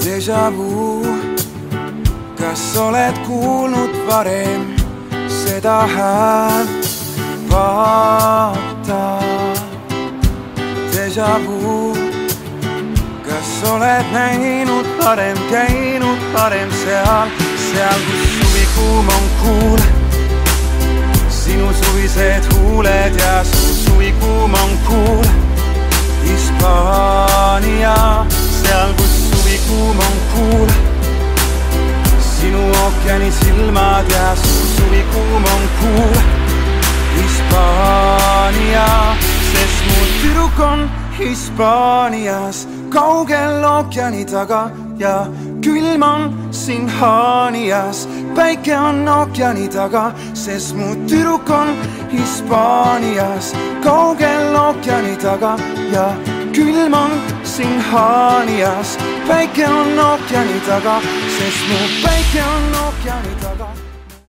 Déjà vu, kas oled kuulnud varem seda häält? Vaata, déjà vu, kas oled näinud varem, käinud varem seal, kus suvikuum on kuul, sinu suvised huuled ja su suvikuum on kuul. Hispaania, seal kus suvikuum on kuul, sinu ookeani silmad ja su suvikuum on kuul. Hispaania, sest mu tüdruk on Hispaanias, kaugel ookeani taga ja külm on siin Haanias. Päike on ookeani taga, sest mu tüdruk on Hispaanias, kaugel ookeani taga ja külm on siin Haanias. Päike on ookeani taga, sest mu päike on ookeani taga.